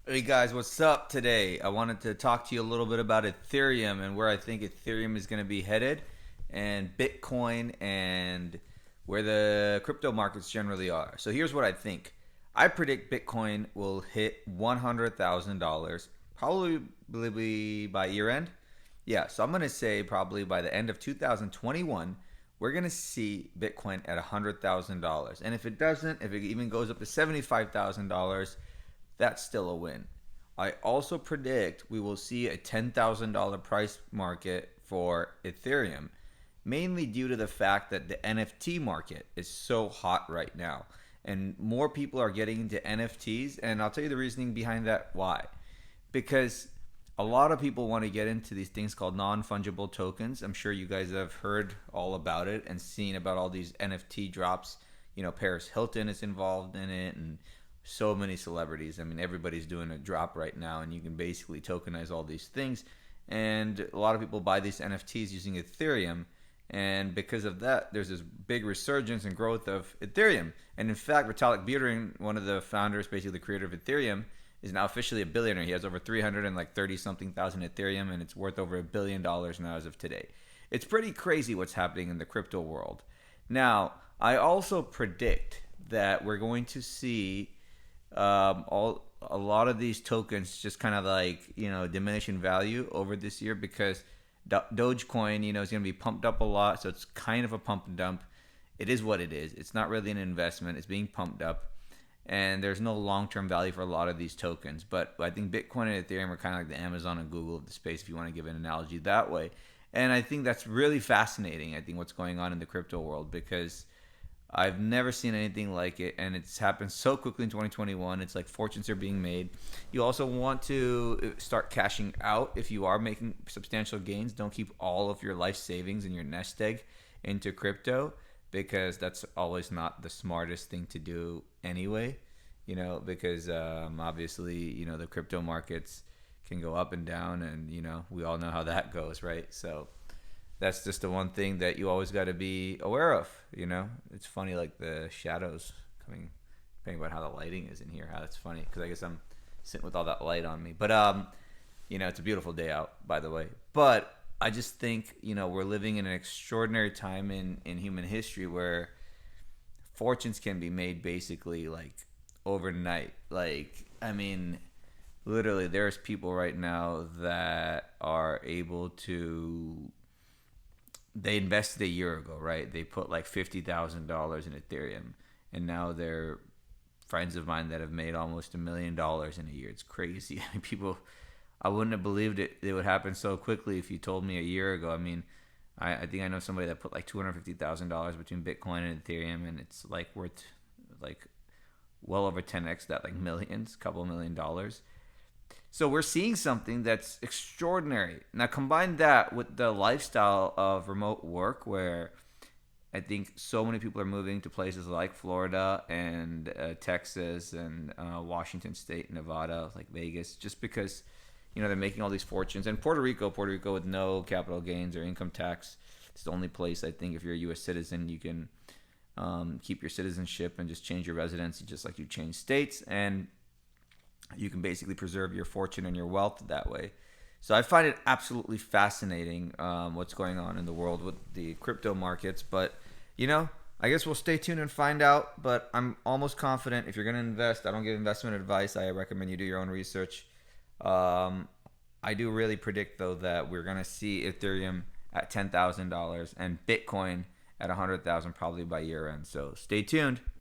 Hey guys, what's up today? I wanted to talk to you a little bit about Ethereum and where I think Ethereum is going to be headed, and Bitcoin, and where the crypto markets generally are. So here's what I think. I predict Bitcoin will hit $100,000 probably by year end. Yeah, so I'm going to say probably by the end of 2021, we're going to see Bitcoin at $100,000. And if it doesn't, if it even goes up to $75,000, that's still a win. I also predict we will see a $10,000 price market for Ethereum, mainly due to the fact that the NFT market is so hot right now. And more people are getting into NFTs. And I'll tell you the reasoning behind that why. Because a lot of people want to get into these things called non-fungible tokens. I'm sure you guys have heard all about it and seen about all these NFT drops. Paris Hilton is involved in it, and so many celebrities. I mean, everybody's doing a drop right now, and you can basically tokenize all these things. And a lot of people buy these NFTs using Ethereum. And because of that, there's this big resurgence and growth of Ethereum. And in fact, Vitalik Buterin, one of the founders, basically the creator of Ethereum, is now officially a billionaire. He has over 330 something thousand Ethereum, and it's worth over $1 billion now as of today. It's pretty crazy what's happening in the crypto world. Now, I also predict that we're going to see all a lot of these tokens just kind of like diminish in value over this year because Dogecoin is going to be pumped up a lot, so it's kind of a pump and dump. It is what it is. It's not really an investment. It's being pumped up, and there's no long-term value for a lot of these tokens. But I think Bitcoin and Ethereum are kind of like the Amazon and Google of the space, if you want to give an analogy that way. And I think that's really fascinating. I think what's going on in the crypto world because I've never seen anything like it, and it's happened so quickly in 2021. It's like fortunes are being made. You also want to start cashing out if you are making substantial gains. Don't keep all of your life savings and your nest egg into crypto because that's always not the smartest thing to do anyway. Because obviously, the crypto markets can go up and down, and we all know how that goes, right? So that's just the one thing that you always got to be aware of. It's funny, like the shadows coming. Thinking about how the lighting is in here. How that's funny because I guess I'm sitting with all that light on me. But it's a beautiful day out, by the way. But I just think we're living in an extraordinary time in human history where fortunes can be made basically like overnight. Like I mean, literally, there's people right now that are able to they invested a year ago, right? They put like $50,000 in Ethereum, and now they're friends of mine that have made almost $1 million in a year. It's crazy. I mean, people, I wouldn't have believed it would happen so quickly if you told me a year ago. I mean, I think I know somebody that put like $250,000 between Bitcoin and Ethereum, and it's like worth like well over 10x that, like millions, couple $1 million. So we're seeing something that's extraordinary. Now combine that with the lifestyle of remote work where I think so many people are moving to places like Florida and Texas and Washington State, Nevada, like Vegas, just because they're making all these fortunes. And Puerto Rico with no capital gains or income tax. It's the only place I think if you're a U.S. citizen you can keep your citizenship and just change your residency just like you change states, and you can basically preserve your fortune and your wealth that way. So I find it absolutely fascinating what's going on in the world with the crypto markets. But I guess we'll stay tuned and find out. But I'm almost confident if you're going to invest, I don't give investment advice. I recommend you do your own research. I do really predict though that we're going to see Ethereum at $10,000 and Bitcoin at 100,000 probably by year end. So stay tuned.